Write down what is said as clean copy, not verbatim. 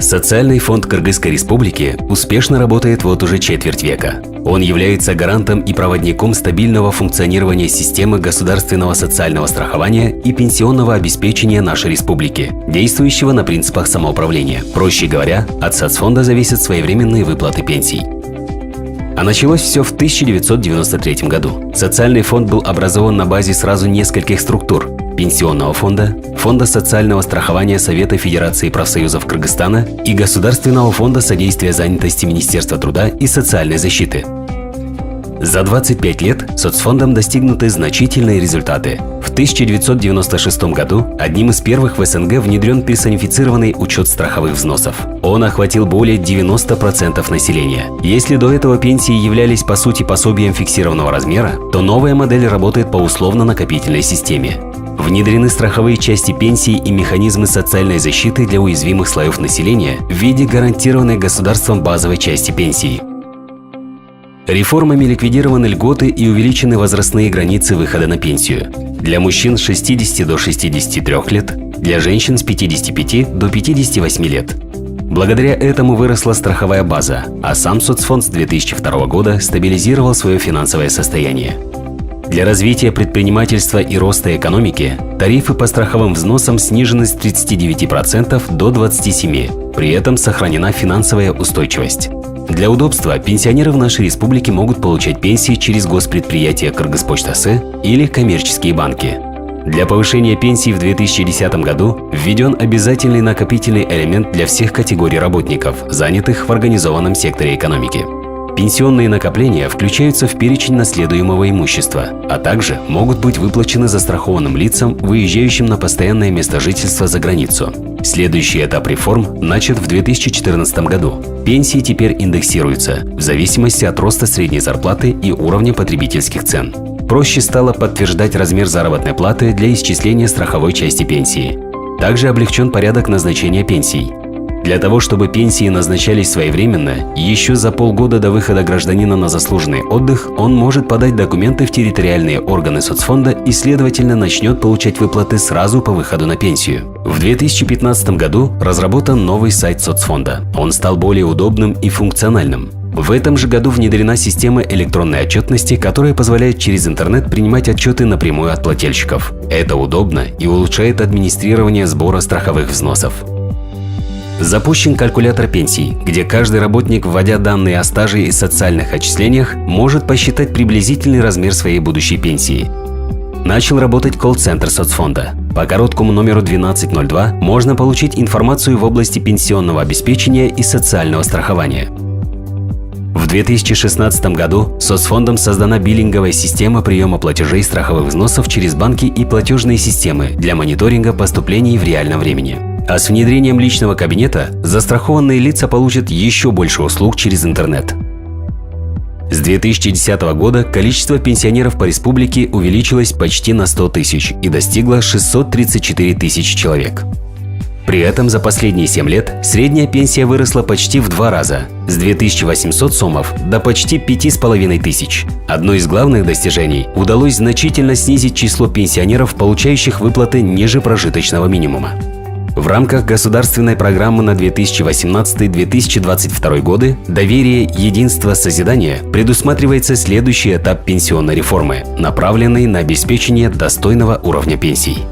Социальный фонд Кыргызской Республики успешно работает вот уже четверть века. Он является гарантом и проводником стабильного функционирования системы государственного социального страхования и пенсионного обеспечения нашей республики, действующего на принципах самоуправления. Проще говоря, от соцфонда зависят своевременные выплаты пенсий. А началось все в 1993 году. Социальный фонд был образован на базе сразу нескольких структур – Пенсионного фонда, Фонда социального страхования Совета Федерации профсоюзов Кыргызстана и Государственного фонда содействия занятости Министерства труда и социальной защиты. За 25 лет соцфондом достигнуты значительные результаты. В 1996 году одним из первых в СНГ внедрен персонифицированный учет страховых взносов. Он охватил более 90% населения. Если до этого пенсии являлись по сути пособием фиксированного размера, то новая модель работает по условно-накопительной системе. Внедрены страховые части пенсий и механизмы социальной защиты для уязвимых слоев населения в виде гарантированной государством базовой части пенсии. Реформами ликвидированы льготы и увеличены возрастные границы выхода на пенсию. Для мужчин с 60 до 63 лет, для женщин с 55 до 58 лет. Благодаря этому выросла страховая база, а сам соцфонд с 2002 года стабилизировал свое финансовое состояние. Для развития предпринимательства и роста экономики тарифы по страховым взносам снижены с 39% до 27%, при этом сохранена финансовая устойчивость. Для удобства пенсионеры в нашей республике могут получать пенсии через госпредприятия Кыргызпочта-С или коммерческие банки. Для повышения пенсий в 2010 году введен обязательный накопительный элемент для всех категорий работников, занятых в организованном секторе экономики. Пенсионные накопления включаются в перечень наследуемого имущества, а также могут быть выплачены застрахованным лицам, выезжающим на постоянное место жительства за границу. Следующий этап реформ начат в 2014 году. Пенсии теперь индексируются в зависимости от роста средней зарплаты и уровня потребительских цен. Проще стало подтверждать размер заработной платы для исчисления страховой части пенсии. Также облегчен порядок назначения пенсий. Для того, чтобы пенсии назначались своевременно, еще за полгода до выхода гражданина на заслуженный отдых он может подать документы в территориальные органы соцфонда и, следовательно, начнет получать выплаты сразу по выходу на пенсию. В 2015 году разработан новый сайт соцфонда. Он стал более удобным и функциональным. В этом же году внедрена система электронной отчетности, которая позволяет через интернет принимать отчеты напрямую от плательщиков. Это удобно и улучшает администрирование сбора страховых взносов. Запущен калькулятор пенсий, где каждый работник, вводя данные о стаже и социальных отчислениях, может посчитать приблизительный размер своей будущей пенсии. Начал работать колл-центр соцфонда. По короткому номеру 1202 можно получить информацию в области пенсионного обеспечения и социального страхования. В 2016 году соцфондом создана биллинговая система приема платежей страховых взносов через банки и платежные системы для мониторинга поступлений в реальном времени. А с внедрением личного кабинета застрахованные лица получат еще больше услуг через интернет. С 2010 года количество пенсионеров по республике увеличилось почти на 100 тысяч и достигло 634 тысячи человек. При этом за последние 7 лет средняя пенсия выросла почти в 2 раза – с 2800 сомов до почти 5500. Одно из главных достижений – удалось значительно снизить число пенсионеров, получающих выплаты ниже прожиточного минимума. В рамках государственной программы на 2018-2022 годы «Доверие, единство, созидание» предусматривается следующий этап пенсионной реформы, направленный на обеспечение достойного уровня пенсий.